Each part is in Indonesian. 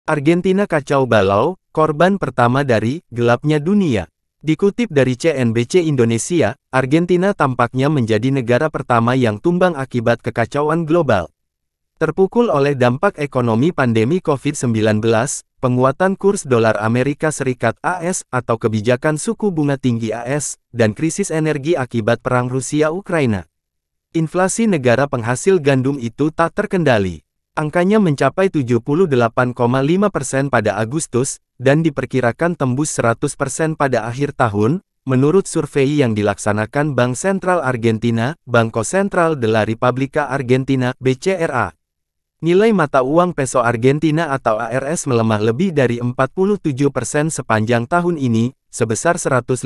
Argentina kacau balau, korban pertama dari gelapnya dunia. Dikutip dari CNBC Indonesia, Argentina tampaknya menjadi negara pertama yang tumbang akibat kekacauan global. Terpukul oleh dampak ekonomi pandemi COVID-19, penguatan kurs dolar Amerika Serikat (AS) atau kebijakan suku bunga tinggi AS, dan krisis energi akibat perang Rusia-Ukraina. Inflasi negara penghasil gandum itu tak terkendali. Angkanya mencapai 78,5% pada Agustus, dan diperkirakan tembus 100% pada akhir tahun, menurut survei yang dilaksanakan Bank Sentral Argentina, Banco Central de la República Argentina, BCRA. Nilai mata uang peso Argentina atau ARS melemah lebih dari 47% sepanjang tahun ini, sebesar 150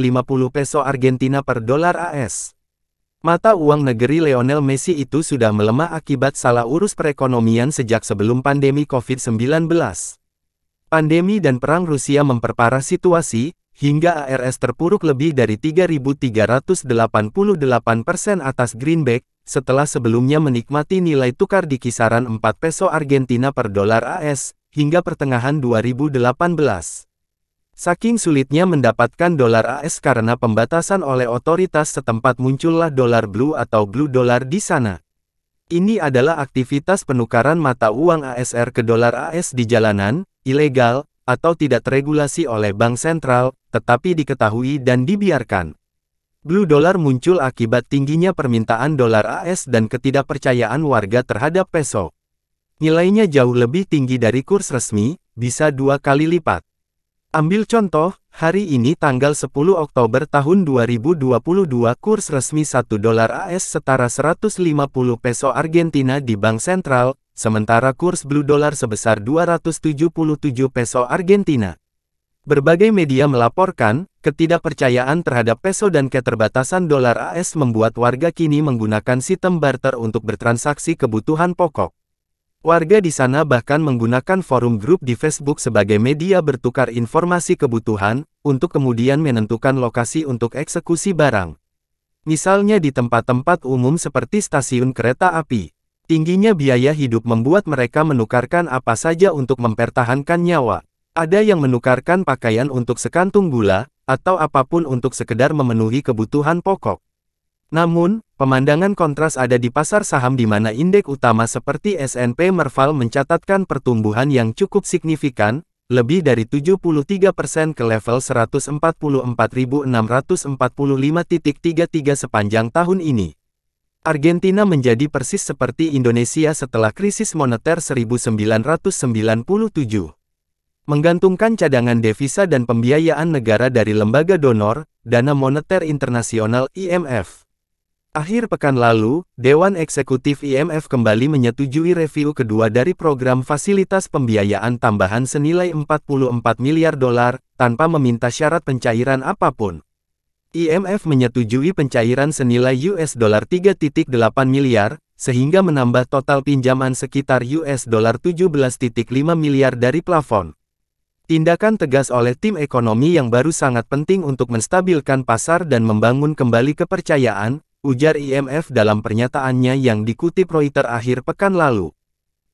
peso Argentina per dolar AS. Mata uang negeri Lionel Messi itu sudah melemah akibat salah urus perekonomian sejak sebelum pandemi COVID-19. Pandemi dan perang Rusia memperparah situasi, hingga ARS terpuruk lebih dari 3.388% atas greenback, setelah sebelumnya menikmati nilai tukar di kisaran 4 peso Argentina per dolar AS, hingga pertengahan 2018. Saking sulitnya mendapatkan dolar AS karena pembatasan oleh otoritas setempat, muncullah dolar blue atau blue dollar di sana. Ini adalah aktivitas penukaran mata uang ASR ke dolar AS di jalanan, ilegal, atau tidak teregulasi oleh bank sentral, tetapi diketahui dan dibiarkan. Blue dollar muncul akibat tingginya permintaan dolar AS dan ketidakpercayaan warga terhadap peso. Nilainya jauh lebih tinggi dari kurs resmi, bisa 2 kali lipat. Ambil contoh, hari ini tanggal 10 Oktober tahun 2022 kurs resmi 1 dolar AS setara 150 peso Argentina di bank sentral, sementara kurs blue dollar sebesar 277 peso Argentina. Berbagai media melaporkan, ketidakpercayaan terhadap peso dan keterbatasan dolar AS membuat warga kini menggunakan sistem barter untuk bertransaksi kebutuhan pokok. Warga di sana bahkan menggunakan forum grup di Facebook sebagai media bertukar informasi kebutuhan, untuk kemudian menentukan lokasi untuk eksekusi barang. Misalnya di tempat-tempat umum seperti stasiun kereta api. Tingginya biaya hidup membuat mereka menukarkan apa saja untuk mempertahankan nyawa. Ada yang menukarkan pakaian untuk sekantung gula, atau apapun untuk sekedar memenuhi kebutuhan pokok. Namun, pemandangan kontras ada di pasar saham di mana indeks utama seperti S&P Merval mencatatkan pertumbuhan yang cukup signifikan, lebih dari 73% ke level 144.645.33 sepanjang tahun ini. Argentina menjadi persis seperti Indonesia setelah krisis moneter 1997. Menggantungkan cadangan devisa dan pembiayaan negara dari lembaga donor, Dana Moneter Internasional (IMF). Akhir pekan lalu, Dewan Eksekutif IMF kembali menyetujui review kedua dari program fasilitas pembiayaan tambahan senilai 44 miliar dolar, tanpa meminta syarat pencairan apapun. IMF menyetujui pencairan senilai US dollar 3,8 miliar, sehingga menambah total pinjaman sekitar US dollar 17,5 miliar dari plafon. Tindakan tegas oleh tim ekonomi yang baru sangat penting untuk menstabilkan pasar dan membangun kembali kepercayaan, ujar IMF dalam pernyataannya yang dikutip Reuters akhir pekan lalu.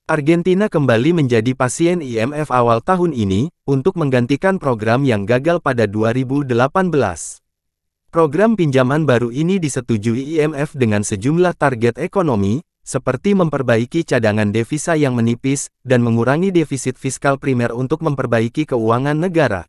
Argentina kembali menjadi pasien IMF awal tahun ini, untuk menggantikan program yang gagal pada 2018. Program pinjaman baru ini disetujui IMF dengan sejumlah target ekonomi, seperti memperbaiki cadangan devisa yang menipis, dan mengurangi defisit fiskal primer untuk memperbaiki keuangan negara.